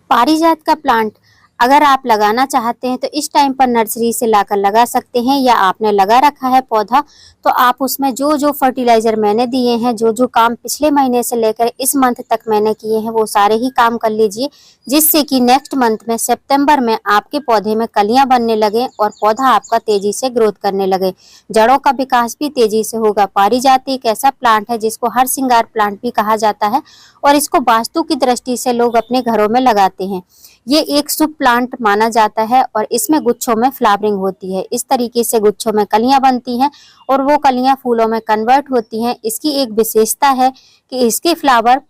पारिजात का प्लांट अगर आप लगाना चाहते हैं तो इस टाइम पर नर्सरी से लाकर लगा सकते हैं, या आपने लगा रखा है पौधा तो आप उसमें जो जो फर्टिलाइजर मैंने दिए हैं, जो जो काम पिछले महीने से लेकर इस मंथ तक मैंने किए हैं, वो सारे ही काम कर लीजिए, जिससे कि नेक्स्ट मंथ में सितंबर में आपके पौधे में कलियां बनने लगे और पौधा आपका तेजी से ग्रोथ करने लगे, जड़ों का विकास भी तेजी से होगा। पारिजात एक ऐसा प्लांट है जिसको हर श्रृंगार प्लांट भी कहा जाता है और इसको वास्तु की दृष्टि से लोग अपने घरों में लगाते हैं। ये एक शुभ प्लांट माना जाता है और इसमें गुच्छों में फ्लावरिंग होती है। इस तरीके से गुच्छों में कलियां बनती हैं और वो कलियां फूलों में कन्वर्ट होती हैं। इसकी एक विशेषता है कि इसके फ्लावर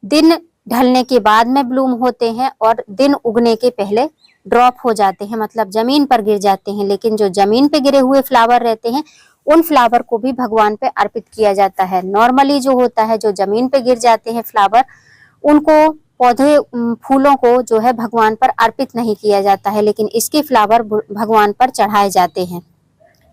दिन ढलने के बाद में ब्लूम होते हैं और दिन उगने के पहले ड्रॉप हो जाते हैं, मतलब जमीन पर गिर जाते हैं। लेकिन जो जमीन पे गिरे हुए फ्लावर रहते हैं उन फ्लावर को भी भगवान पे अर्पित किया जाता है। नॉर्मली जो होता है, जो जमीन पे गिर जाते हैं फ्लावर, उनको पौधे फूलों को जो है भगवान पर अर्पित नहीं किया जाता है, लेकिन इसके फ्लावर भगवान पर चढ़ाए जाते हैं।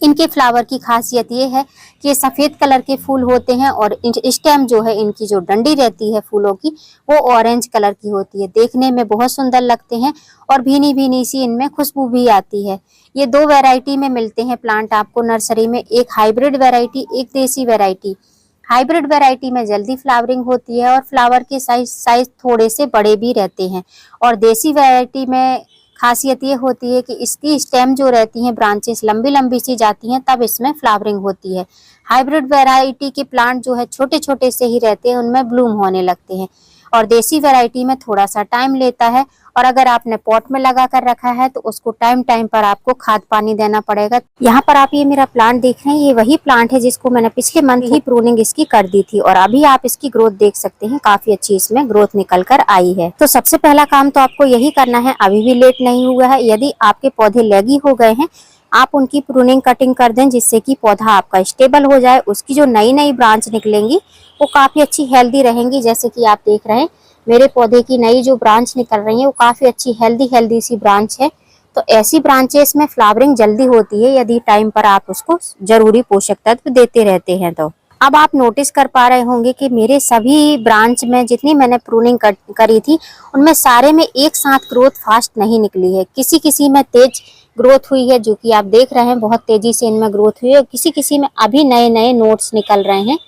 इनके फ्लावर की खासियत ये है कि ये सफेद कलर के फूल होते हैं और स्टेम जो है, इनकी जो डंडी रहती है फूलों की, वो ऑरेंज कलर की होती है। देखने में बहुत सुंदर लगते हैं और भीनी भीनी सी इनमें खुशबू भी आती है। ये दो वैरायटी में मिलते हैं प्लांट आपको नर्सरी में, एक हाइब्रिड वैरायटी, एक देसी वैरायटी। हाइब्रिड वैरायटी में जल्दी फ्लावरिंग होती है और फ्लावर के साइज थोड़े से बड़े भी रहते हैं। और देसी वैरायटी में खासियत ये होती है कि इसकी स्टेम जो रहती हैं, ब्रांचेस लंबी लंबी सी जाती हैं, तब इसमें फ्लावरिंग होती है। हाइब्रिड वैरायटी के प्लांट जो है छोटे छोटे से ही रहते हैं, उनमें ब्लूम होने लगते हैं। और देसी वैरायटी में थोड़ा सा टाइम लेता है और अगर आपने पॉट में लगा कर रखा है तो उसको टाइम टाइम पर आपको खाद पानी देना पड़ेगा। यहाँ पर आप ये मेरा प्लांट देख रहे हैं, ये वही प्लांट है जिसको मैंने पिछले मंथ ही प्रूनिंग इसकी कर दी थी और अभी आप इसकी ग्रोथ देख सकते हैं, काफी अच्छी इसमें ग्रोथ निकल कर आई है। तो सबसे पहला काम तो आपको यही करना है, अभी भी लेट नहीं हुआ है। यदि आपके पौधे लैगी हो गए हैं, आप उनकी प्रूनिंग कटिंग कर दें, जिससे कि पौधा आपका स्टेबल हो जाए। उसकी जो नई नई ब्रांच निकलेंगी वो काफी अच्छी हेल्दी रहेंगी। जैसे कि आप देख रहे हैं मेरे पौधे की नई जो ब्रांच निकल रही है वो काफी अच्छी हेल्दी सी ब्रांच है। तो ऐसी ब्रांचेस में फ्लावरिंग जल्दी होती है यदि टाइम पर आप उसको जरूरी पोषक तत्व देते रहते हैं। तो अब आप नोटिस कर पा रहे होंगे कि मेरे सभी ब्रांच में जितनी मैंने प्रूनिंग करी थी उनमें सारे में एक साथ ग्रोथ फास्ट नहीं निकली है। किसी किसी में तेज ग्रोथ हुई है, जो कि आप देख रहे हैं बहुत तेजी से इनमें ग्रोथ हुई है। किसी किसी में अभी नए नए नोट्स निकल रहे हैं।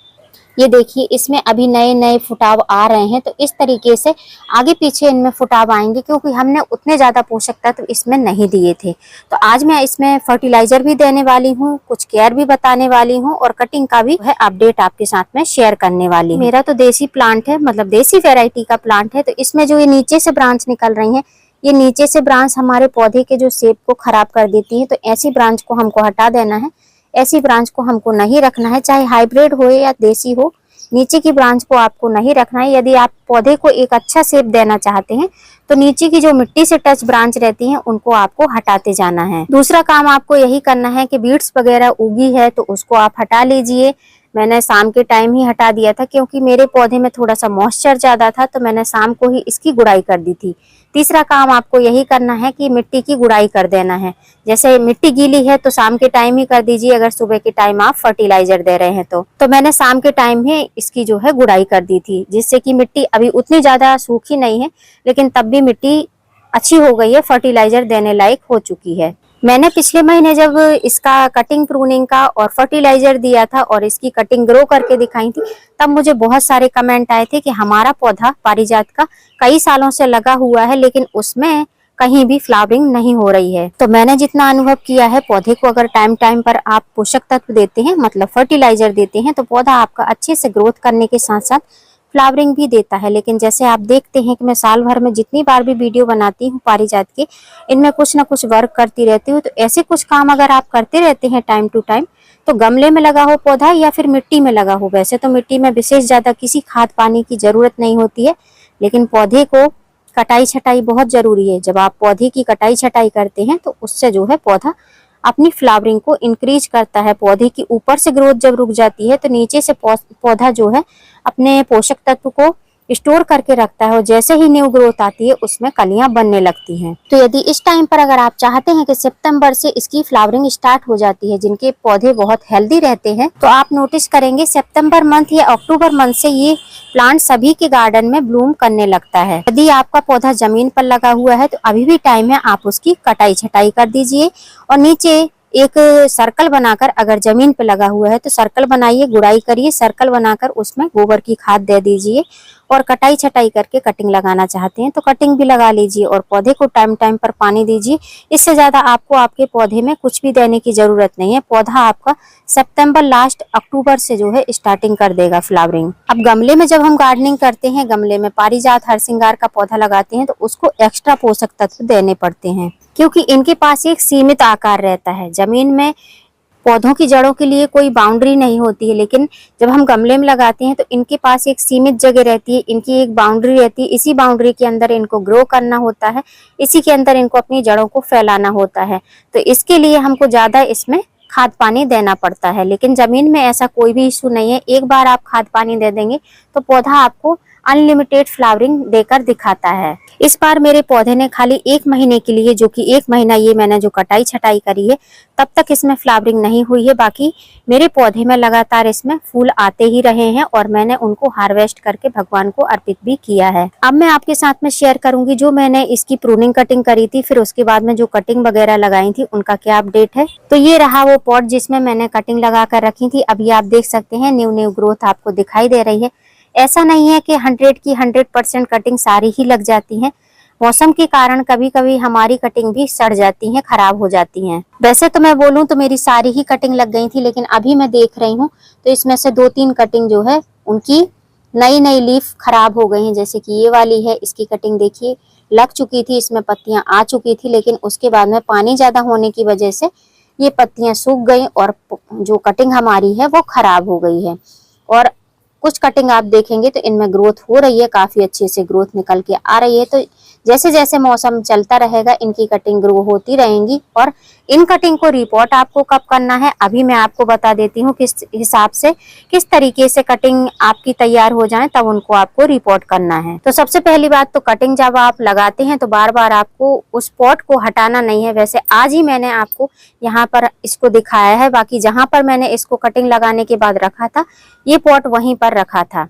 ये देखिए इसमें अभी नए नए फुटाव आ रहे हैं। तो इस तरीके से आगे पीछे इनमें फुटाव आएंगे, क्योंकि हमने उतने ज्यादा पोषक तत्व इसमें नहीं दिए थे। तो आज मैं इसमें फर्टिलाइजर भी देने वाली हूँ, कुछ केयर भी बताने वाली हूँ और कटिंग का भी है अपडेट आपके साथ में शेयर करने वाली हूँ। मेरा तो देसी प्लांट है, मतलब देसी वेराइटी का प्लांट है। तो इसमें जो ये नीचे से ब्रांच निकल रही है, ये नीचे से ब्रांच हमारे पौधे के जो शेप को खराब कर देती है। तो ऐसी ब्रांच को हमको हटा देना है, ऐसी ब्रांच को हमको नहीं रखना है, चाहे हाइब्रिड हो या देसी हो। नीचे की ब्रांच को आपको नहीं रखना है। यदि आप पौधे को एक अच्छा शेप देना चाहते हैं तो नीचे की जो मिट्टी से टच ब्रांच रहती हैं उनको आपको हटाते जाना है। दूसरा काम आपको यही करना है कि बीड्स वगैरह उगी है तो उसको आप हटा लीजिए। मैंने शाम के टाइम ही हटा दिया था, क्योंकि मेरे पौधे में थोड़ा सा मॉइस्चर ज्यादा था, तो मैंने शाम को ही इसकी गुड़ाई कर दी थी। तीसरा काम आपको यही करना है कि मिट्टी की गुड़ाई कर देना है। जैसे मिट्टी गीली है तो शाम के टाइम ही कर दीजिए, अगर सुबह के टाइम आप फर्टिलाइजर दे रहे हैं तो मैंने शाम के टाइम ही इसकी जो है गुड़ाई कर दी थी, जिससे कि मिट्टी अभी उतनी ज्यादा सूखी नहीं है, लेकिन तब भी मिट्टी अच्छी हो गई है, फर्टिलाइजर देने लायक हो चुकी है। मैंने पिछले महीने जब इसका कटिंग प्रूनिंग का और फर्टिलाइजर दिया था और इसकी कटिंग ग्रो करके दिखाई थी, तब मुझे बहुत सारे कमेंट आए थे कि हमारा पौधा पारिजात का कई सालों से लगा हुआ है लेकिन उसमें कहीं भी फ्लावरिंग नहीं हो रही है। तो मैंने जितना अनुभव किया है, पौधे को अगर टाइम टाइम पर आप पोषक तत्व देते हैं, मतलब फर्टिलाइजर देते हैं, तो पौधा आपका अच्छे से ग्रोथ करने के साथ साथ फ्लावरिंग भी देता है। लेकिन जैसे आप देखते हैं कि मैं साल भर में जितनी बार भी वीडियो बनाती हूँ पारिजात के, इनमें कुछ ना कुछ वर्क करती रहती हूँ। तो ऐसे कुछ काम अगर आप करते रहते हैं टाइम टू टाइम, तो गमले में लगा हो पौधा या फिर मिट्टी में लगा हो, वैसे तो मिट्टी में विशेष ज्यादा किसी खाद पानी की जरूरत नहीं होती है, लेकिन पौधे को कटाई छटाई बहुत जरूरी है। जब आप पौधे की कटाई छटाई करते हैं तो उससे जो है पौधा अपनी फ्लावरिंग को इंक्रीज करता है। पौधे की ऊपर से ग्रोथ जब रुक जाती है तो नीचे से पौधा जो है अपने पोषक तत्व को स्टोर करके रखता है और जैसे ही न्यू ग्रोथ आती है उसमें कलियां बनने लगती हैं। तो यदि इस टाइम पर अगर आप चाहते हैं कि सितंबर से इसकी फ्लावरिंग स्टार्ट हो जाती है, जिनके पौधे बहुत हेल्दी रहते हैं, तो आप नोटिस करेंगे सितंबर मंथ या अक्टूबर मंथ से ये प्लांट सभी के गार्डन में ब्लूम करने लगता है। यदि आपका पौधा जमीन पर लगा हुआ है तो अभी भी टाइम है, आप उसकी कटाई छटाई कर दीजिए और नीचे एक सर्कल बनाकर, अगर जमीन पे लगा हुआ है तो सर्कल बनाइए, गुड़ाई करिए, सर्कल बनाकर उसमें गोबर की खाद दे दीजिए और कटाई छटाई करके कटिंग लगाना चाहते हैं तो कटिंग भी लगा लीजिए और पौधे को टाइम टाइम पर पानी दीजिए। इससे ज्यादा आपको आपके पौधे में कुछ भी देने की जरूरत नहीं है। पौधा आपका सितंबर लास्ट अक्टूबर से जो है स्टार्टिंग कर देगा फ्लावरिंग। अब गमले में जब हम गार्डनिंग करते हैं, गमले में पारिजात हरसिंगार का पौधा लगाते हैं तो उसको एक्स्ट्रा पोषक तत्व देने पड़ते हैं, क्योंकि इनके पास एक सीमित आकार रहता है। जमीन में पौधों की जड़ों के लिए कोई बाउंड्री नहीं होती है, लेकिन जब हम गमले में लगाते हैं तो इनके पास एक सीमित जगह रहती है, इनकी एक बाउंड्री रहती है। इसी बाउंड्री के अंदर इनको ग्रो करना होता है, इसी के अंदर इनको अपनी जड़ों को फैलाना होता है। तो इसके लिए हमको ज्यादा इसमें खाद पानी देना पड़ता है, लेकिन जमीन में ऐसा कोई भी इशू नहीं है। एक बार आप खाद पानी दे देंगे तो पौधा आपको अनलिमिटेड फ्लावरिंग देकर दिखाता है। इस बार मेरे पौधे ने खाली 1 महीने के लिए, जो कि 1 महीना ये मैंने जो कटाई छटाई करी है तब तक इसमें फ्लावरिंग नहीं हुई है। बाकी मेरे पौधे में लगातार इसमें फूल आते ही रहे हैं और मैंने उनको हार्वेस्ट करके भगवान को अर्पित भी किया है। अब मैं आपके साथ में शेयर करूंगी जो मैंने इसकी प्रूनिंग कटिंग करी थी, फिर उसके बाद में जो कटिंग वगैरह लगाई थी उनका क्या अपडेट है। तो ये रहा वो पॉट जिसमें मैंने कटिंग लगा कर रखी थी। अभी आप देख सकते हैं न्यू न्यू ग्रोथ आपको दिखाई दे रही है। ऐसा नहीं है कि 100 की 100% कटिंग सारी ही लग जाती है। मौसम के कारण कभी कभी हमारी कटिंग भी सड़ जाती है, खराब हो जाती हैं। वैसे तो मैं बोलूं तो मेरी सारी ही कटिंग लग गई थी, लेकिन अभी मैं देख रही हूँ तो इसमें से 2-3 कटिंग जो है उनकी नई नई लीफ खराब हो गई हैं। जैसे कि ये वाली है, इसकी कटिंग देखिए लग चुकी थी, इसमें पत्तियां आ चुकी थी, लेकिन उसके बाद में पानी ज्यादा होने की वजह से ये पत्तियां सूख गई और जो कटिंग हमारी है वो खराब हो गई है। और कुछ कटिंग आप देखेंगे तो इनमें ग्रोथ हो रही है, काफी अच्छे से ग्रोथ निकल के आ रही है। तो जैसे जैसे मौसम चलता रहेगा इनकी कटिंग ग्रो होती रहेंगी। और इन कटिंग को रिपोर्ट आपको कब करना है अभी मैं आपको बता देती हूँ, किस हिसाब से, किस तरीके से कटिंग आपकी तैयार हो जाए तब उनको आपको रिपोर्ट करना है। तो सबसे पहली बात तो कटिंग जब आप लगाते हैं तो बार बार आपको उस पॉट को हटाना नहीं है। वैसे आज ही मैंने आपको यहाँ पर इसको दिखाया है, बाकी जहाँ पर मैंने इसको कटिंग लगाने के बाद रखा था ये पॉट वहीं पर रखा था।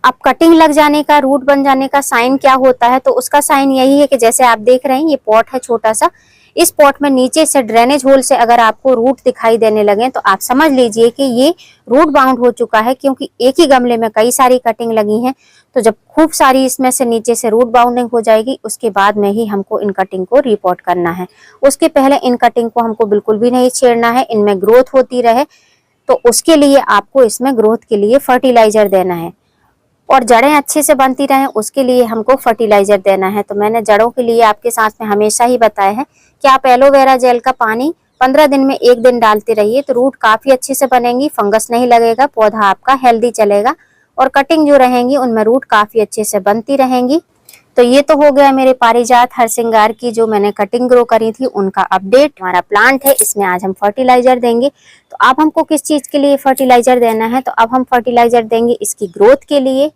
अब कटिंग लग जाने का, रूट बन जाने का साइन क्या होता है, तो उसका साइन यही है कि जैसे आप देख रहे हैं ये पॉट है छोटा सा, इस पॉट में नीचे से ड्रेनेज होल से अगर आपको रूट दिखाई देने लगे तो आप समझ लीजिए कि ये रूट बाउंड हो चुका है, क्योंकि एक ही गमले में कई सारी कटिंग लगी हैं। तो जब खूब सारी इसमें से नीचे से रूट बाउंडिंग हो जाएगी उसके बाद में ही हमको इन कटिंग को रिपोर्ट करना है। उसके पहले इन कटिंग को हमको बिल्कुल भी नहीं छेड़ना है, इनमें ग्रोथ होती रहे। तो उसके लिए आपको इसमें ग्रोथ के लिए फर्टिलाइजर देना है और जड़ें अच्छे से बनती रहें उसके लिए हमको फर्टिलाइजर देना है। तो मैंने जड़ों के लिए आपके साथ में हमेशा ही बताया है कि आप एलोवेरा जेल का पानी 15 दिन में 1 दिन डालते रहिए तो रूट काफी अच्छे से बनेंगी, फंगस नहीं लगेगा, पौधा आपका हेल्दी चलेगा और कटिंग जो रहेंगी उनमें रूट काफी अच्छे से बनती रहेंगी। तो ये तो हो गया मेरे पारिजात हरसिंगार की जो मैंने कटिंग ग्रो करी थी उनका अपडेट। हमारा प्लांट है, इसमें आज हम फर्टिलाइजर देंगे। तो अब हमको किस चीज के लिए फर्टिलाइजर देना है, तो अब हम फर्टिलाइजर देंगे इसकी ग्रोथ के लिए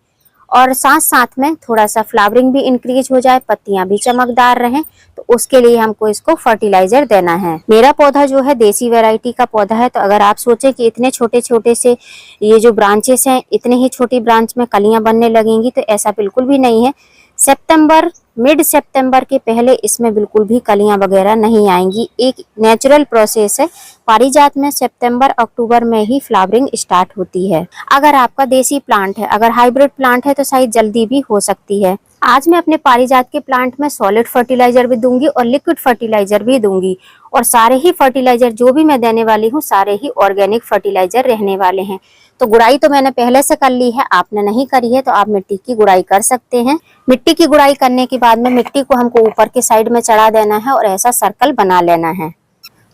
और साथ साथ में थोड़ा सा फ्लावरिंग भी इंक्रीज हो जाए, पत्तियां भी चमकदार रहें, तो उसके लिए हमको इसको फर्टिलाइजर देना है। मेरा पौधा जो है देसी वैरायटी का पौधा है, तो अगर आप सोचे कि इतने छोटे छोटे से ये जो ब्रांचेस हैं इतने ही छोटी ब्रांच में कलियां बनने लगेंगी, तो ऐसा बिल्कुल भी नहीं है। सितंबर, मिड सितंबर के पहले इसमें बिल्कुल भी कलियां वगैरह नहीं आएंगी। एक नेचुरल प्रोसेस है, पारिजात में सितंबर अक्टूबर में ही फ्लावरिंग स्टार्ट होती है। अगर आपका देसी प्लांट है, अगर हाइब्रिड प्लांट है तो शायद जल्दी भी हो सकती है। आज मैं अपने पारिजात के प्लांट में सॉलिड फर्टिलाइजर भी दूंगी और लिक्विड फर्टिलाइजर भी दूंगी, और सारे ही फर्टिलाइजर जो भी मैं देने वाली हूँ सारे ही ऑर्गेनिक फर्टिलाइजर रहने वाले हैं। तो गुड़ाई तो मैंने पहले से कर ली है, आपने नहीं करी है तो आप मिट्टी की गुड़ाई कर सकते हैं। मिट्टी की गुड़ाई करने के बाद में मिट्टी को हमको ऊपर के साइड में चढ़ा देना है और ऐसा सर्कल बना लेना है।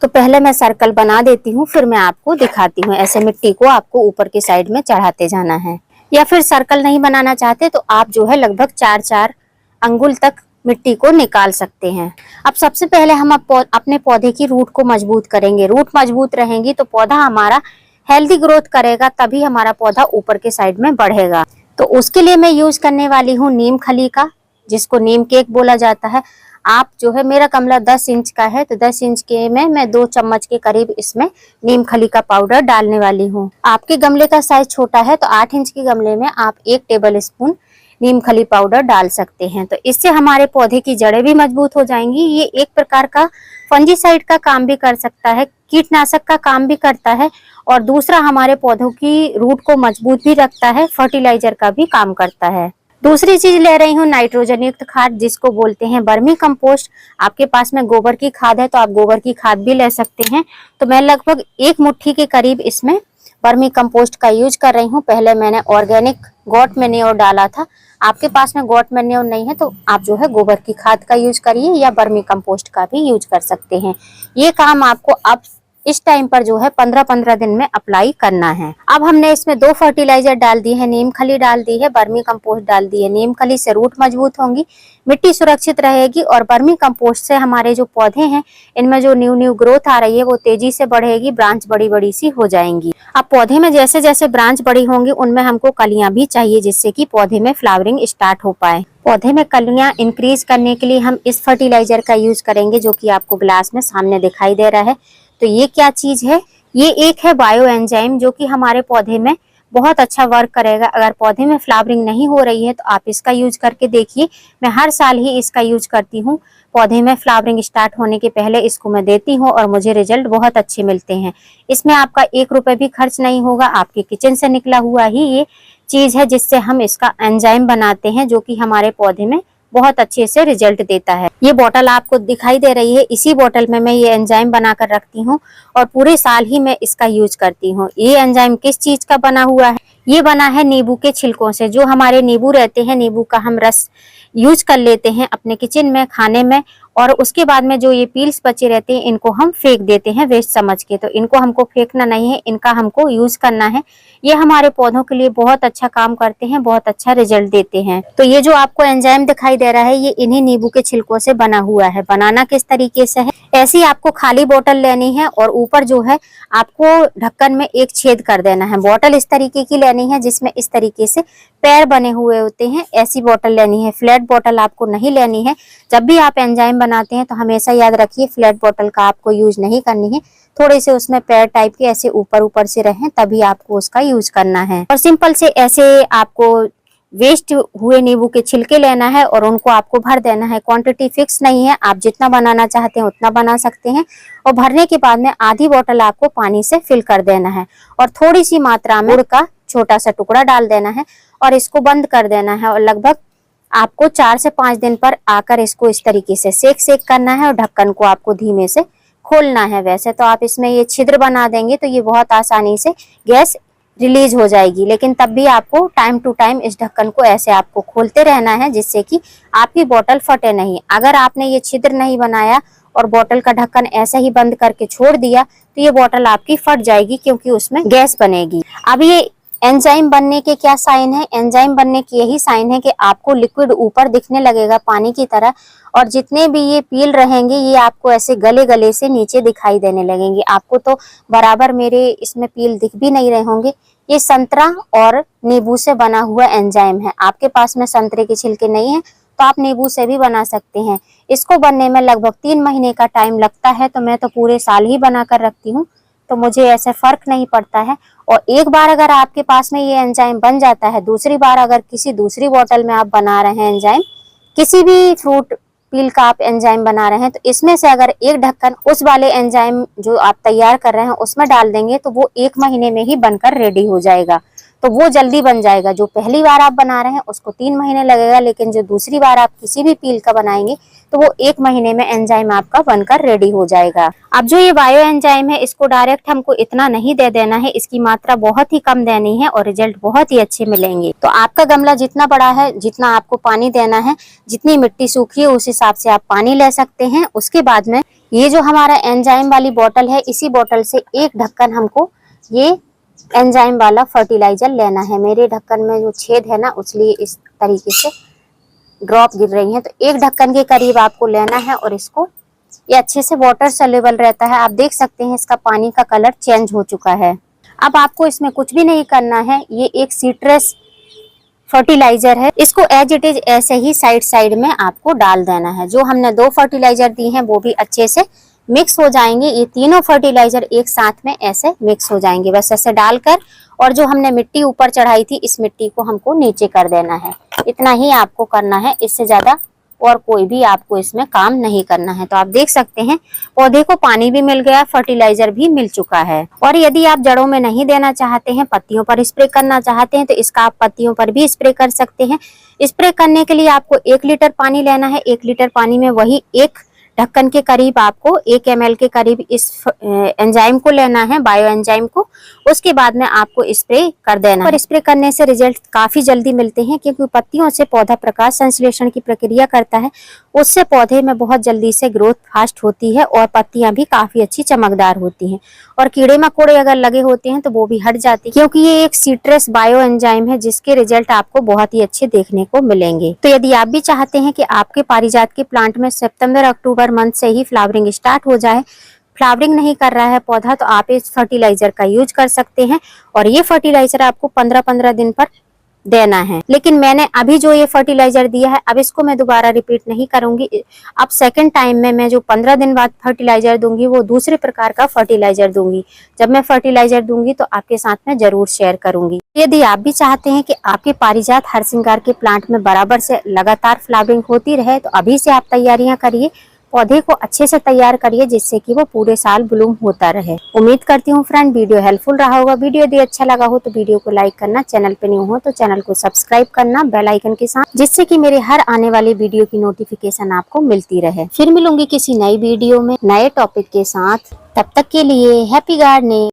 तो पहले मैं सर्कल बना देती हूँ फिर मैं आपको दिखाती हूँ। ऐसे मिट्टी को आपको ऊपर के साइड में चढ़ाते जाना है, या फिर सर्कल नहीं बनाना चाहते तो आप जो है लगभग 4-4 अंगुल तक मिट्टी को निकाल सकते हैं। अब सबसे पहले हम अपने पौधे की रूट को मजबूत करेंगे। रूट मजबूत रहेंगी तो पौधा हमारा हेल्दी ग्रोथ करेगा, तभी हमारा पौधा ऊपर के साइड में बढ़ेगा। तो उसके लिए मैं यूज करने वाली हूँ नीम खली का, जिसको नीम केक बोला जाता है। आप जो है, मेरा गमला 10 इंच का है, तो 10 इंच के में मैं 2 चम्मच के करीब इसमें नीम खली का पाउडर डालने वाली हूँ। आपके गमले का साइज छोटा है तो 8 इंच के गमले में आप 1 टेबल स्पून नीम खली पाउडर डाल सकते हैं। तो इससे हमारे पौधे की जड़ें भी मजबूत हो जाएंगी। ये एक प्रकार का फंजीसाइड का काम भी कर सकता है, कीटनाशक का काम भी करता है, और दूसरा हमारे पौधों की रूट को मजबूत भी रखता है, फर्टिलाइजर का भी काम करता है। दूसरी चीज ले रही हूँ नाइट्रोजन युक्त खाद, जिसको बोलते हैं वर्मी कंपोस्ट। आपके पास में गोबर की खाद है तो आप गोबर की खाद भी ले सकते हैं। तो मैं लगभग 1 मुट्ठी के करीब इसमें वर्मी कंपोस्ट का यूज कर रही हूँ। पहले मैंने ऑर्गेनिक गॉट मैन्योर डाला था। आपके पास में गॉट मैन्योर नहीं है तो आप जो है गोबर की खाद का यूज करिए, या वर्मी कंपोस्ट का भी यूज कर सकते हैं। ये काम आपको अब इस टाइम पर जो है 15-15 दिन में अप्लाई करना है। अब हमने इसमें 2 फर्टिलाइजर डाल दिए हैं, नीम खली डाल दी है, वर्मी कंपोस्ट डाल दी है। नीम खली से रूट मजबूत होंगी, मिट्टी सुरक्षित रहेगी, और वर्मी कंपोस्ट से हमारे जो पौधे हैं इनमें जो न्यू ग्रोथ आ रही है वो तेजी से बढ़ेगी, ब्रांच बड़ी बड़ी सी हो जाएंगी। अब पौधे में जैसे जैसे ब्रांच बड़ी होंगी उनमें हमको कलियां भी चाहिए, जिससे कि पौधे में फ्लावरिंग स्टार्ट हो पाए। पौधे में कलियां इंक्रीज करने के लिए हम इस फर्टिलाइजर का यूज करेंगे, जो कि आपको ग्लास में सामने दिखाई दे रहा है। तो ये क्या चीज है? ये एक है बायो एंजाइम, जो कि हमारे पौधे में बहुत अच्छा वर्क करेगा। अगर पौधे में फ्लावरिंग नहीं हो रही है तो आप इसका यूज करके देखिए। मैं हर साल ही इसका यूज करती हूँ। पौधे में फ्लावरिंग स्टार्ट होने के पहले इसको मैं देती हूँ और मुझे रिजल्ट बहुत अच्छे मिलते हैं। इसमें आपका 1 रुपए भी खर्च नहीं होगा। आपके किचन से निकला हुआ ही ये चीज है, जिससे हम इसका एंजाइम बनाते हैं, जो कि हमारे पौधे में बहुत अच्छे से रिजल्ट देता है। ये बोतल आपको दिखाई दे रही है, इसी बोतल में मैं ये एंजाइम बनाकर रखती हूँ और पूरे साल ही मैं इसका यूज करती हूँ। ये एंजाइम किस चीज का बना हुआ है? ये बना है नींबू के छिलकों से। जो हमारे नींबू रहते हैं, नींबू का हम रस यूज कर लेते हैं अपने किचन में, खाने में, और उसके बाद में जो ये पील्स बचे रहते हैं इनको हम फेंक देते हैं वेस्ट समझ के। तो इनको हमको फेंकना नहीं है, इनका हमको यूज करना है। ये हमारे पौधों के लिए बहुत अच्छा काम करते हैं, बहुत अच्छा रिजल्ट देते हैं। तो ये जो आपको एंजाइम दिखाई दे रहा है ये इन्हीं नींबू के छिलकों से बना हुआ है। बनाना किस तरीके से है? ऐसी आपको खाली बोतल लेनी है और ऊपर जो है आपको ढक्कन में एक छेद कर देना है। बोतल इस तरीके की लेनी है जिसमें इस तरीके से पैर बने हुए होते हैं, ऐसी बोतल लेनी है। फ्लैट बोतल आपको नहीं लेनी है। जब भी आप एंजाइम बनाते हैं तो हमेशा याद रखिए फ्लैट बोतल का आपको यूज नहीं करनी है। थोड़े से उसमें पैर टाइप के ऐसे ऊपर ऊपर से रहें, तभी आपको उसका यूज करना है। और सिंपल से ऐसे आपको वेस्ट हुए नींबू के छिलके लेना है और उनको आपको भर देना है। क्वांटिटी फिक्स नहीं है, आप जितना बनाना चाहते हैं उतना बना सकते हैं। और भरने के बाद में आधी बोतल आपको पानी से फिल कर देना है और थोड़ी सी मात्रा में गुड़ का छोटा सा टुकड़ा डाल देना है और इसको बंद कर देना है। और लगभग आपको 4 से 5 दिन पर आकर इसको इस तरीके से सेक करना है और ढक्कन को आपको धीमे से खोलना है। वैसे तो आप इसमें ये छिद्र बना देंगे तो ये बहुत आसानी से गैस रिलीज हो जाएगी, लेकिन तब भी आपको टाइम टू टाइम इस ढक्कन को ऐसे आपको खोलते रहना है, जिससे कि आपकी बोतल फटे नहीं। अगर आपने ये छिद्र नहीं बनाया और बोतल का ढक्कन ऐसे ही बंद करके छोड़ दिया तो ये बोतल आपकी फट जाएगी, क्योंकि उसमें गैस बनेगी। अब ये एंजाइम बनने के क्या साइन है? एंजाइम बनने के यही साइन है कि आपको लिक्विड ऊपर दिखने लगेगा पानी की तरह, और जितने भी ये पील रहेंगे ये आपको ऐसे गले गले से नीचे दिखाई देने लगेंगे। आपको तो बराबर मेरे इसमें पील दिख भी नहीं रहे होंगे। ये संतरा और नींबू से बना हुआ एंजाइम है। आपके पास में संतरे के छिलके नहीं है तो आप नींबू से भी बना सकते हैं। इसको बनने में लगभग 3 महीने का टाइम लगता है, तो मैं तो पूरे साल ही बना कर रखती हूँ, तो मुझे ऐसे फर्क नहीं पड़ता है। और एक बार अगर आपके पास में ये एंजाइम बन जाता है, दूसरी बार अगर किसी दूसरी बोतल में आप बना रहे हैं एंजाइम, किसी भी फ्रूट पील का आप एंजाइम बना रहे हैं, तो इसमें से अगर एक ढक्कन उस वाले एंजाइम जो आप तैयार कर रहे हैं उसमें डाल देंगे तो वो 1 महीने में ही बनकर रेडी हो जाएगा। तो वो जल्दी बन जाएगा। जो पहली बार आप बना रहे हैं उसको 3 महीने लगेगा, लेकिन जो दूसरी बार आप किसी भी पील का बनाएंगे तो वो 1 महीने में एंजाइम आपका बनकर रेडी हो जाएगा। अब जो ये बायो एंजाइम है इसको डायरेक्ट हमको इतना नहीं दे देना है, इसकी मात्रा बहुत ही कम देनी है और रिजल्ट बहुत ही अच्छे मिलेंगे। तो आपका गमला जितना बड़ा है, जितना आपको पानी देना है, जितनी मिट्टी सूखी है उस हिसाब से आप पानी ले सकते हैं। उसके बाद में ये जो हमारा एंजाइम वाली बोतल है, इसी बोतल से एक ढक्कन हमको ये एंजाइम वाला फर्टिलाइजर लेना है। मेरे ढक्कन में जो छेद है ना, इसलिए इस तरीके से ड्रॉप गिर रही है। तो एक ढक्कन के करीब आपको लेना है और इसको ये अच्छे से वाटर सोल्यूबल रहता है। आप देख सकते हैं इसका पानी का कलर चेंज हो चुका है। अब आपको इसमें कुछ भी नहीं करना है। ये एक सिट्रस फर्टिलाइजर है, इसको एज इट इज ऐसे ही साइड साइड में आपको डाल देना है। जो हमने 2 फर्टिलाइजर दी हैं वो भी अच्छे से मिक्स हो जाएंगे। ये तीनों फर्टिलाइजर एक साथ में ऐसे मिक्स हो जाएंगे, बस ऐसे डालकर। और जो हमने मिट्टी ऊपर चढ़ाई थी, इस मिट्टी को हमको नीचे कर देना है। इतना ही आपको करना है, इससे ज्यादा और कोई भी आपको इसमें काम नहीं करना है। तो आप देख सकते हैं पौधे को पानी भी मिल गया, फर्टिलाइजर भी मिल चुका है। और यदि आप जड़ों में नहीं देना चाहते हैं, पत्तियों पर स्प्रे करना चाहते हैं, तो इसका आप पत्तियों पर भी स्प्रे कर सकते हैं। स्प्रे करने के लिए आपको 1 लीटर पानी लेना है। 1 लीटर पानी में वही 1 ढक्कन के करीब आपको 1 ml के करीब इस एंजाइम को लेना है, बायो एंजाइम को। उसके बाद में आपको स्प्रे कर देना है। और स्प्रे करने से रिजल्ट काफी जल्दी मिलते हैं, क्योंकि पत्तियों से पौधा प्रकाश संश्लेषण की प्रक्रिया करता है। उससे पौधे में बहुत जल्दी से ग्रोथ फास्ट होती है और पत्तियां भी काफी अच्छी चमकदार होती हैं। और कीड़े मकोड़े अगर लगे होते हैं तो वो भी हट जाते हैं, क्योंकि ये एक सिट्रस बायो एंजाइम है, जिसके रिजल्ट आपको बहुत ही अच्छे देखने को मिलेंगे। तो यदि आप भी चाहते हैं कि आपके पारिजात के प्लांट में सितंबर अक्टूबर मंथ से ही फ्लावरिंग स्टार्ट हो जाए, फ्लावरिंग नहीं कर रहा है पौधा, तो आप इस फर्टिलाइजर का यूज कर सकते हैं। और ये फर्टिलाइजर आपको 15-15 दिन पर देना है। लेकिन मैंने अभी जो ये फर्टिलाइजर दिया है, अब इसको मैं दोबारा रिपीट नहीं करूंगी। अब सेकंड टाइम में मैं जो 15 दिन बाद फर्टिलाइजर दूंगी, वो दूसरे प्रकार का फर्टिलाइजर दूंगी। जब मैं फर्टिलाइजर दूंगी तो आपके साथ में जरूर शेयर करूंगी। यदि आप भी चाहते हैं कि आपके पारिजात हरसिंगार के प्लांट में बराबर से लगातार फ्लावरिंग होती रहे, तो अभी से आप तैयारियां करिए, पौधे को अच्छे से तैयार करिए, जिससे कि वो पूरे साल ब्लूम होता रहे। उम्मीद करती हूँ फ्रेंड वीडियो हेल्पफुल रहा होगा। वीडियो यदि अच्छा लगा हो तो वीडियो को लाइक करना, चैनल पे न्यू हो तो चैनल को सब्सक्राइब करना बेल आइकन के साथ, जिससे कि मेरे हर आने वाली वीडियो की नोटिफिकेशन आपको मिलती रहे। फिर मिलूंगी किसी नई वीडियो में नए टॉपिक के साथ। तब तक के लिए हैप्पी गार्डनिंग।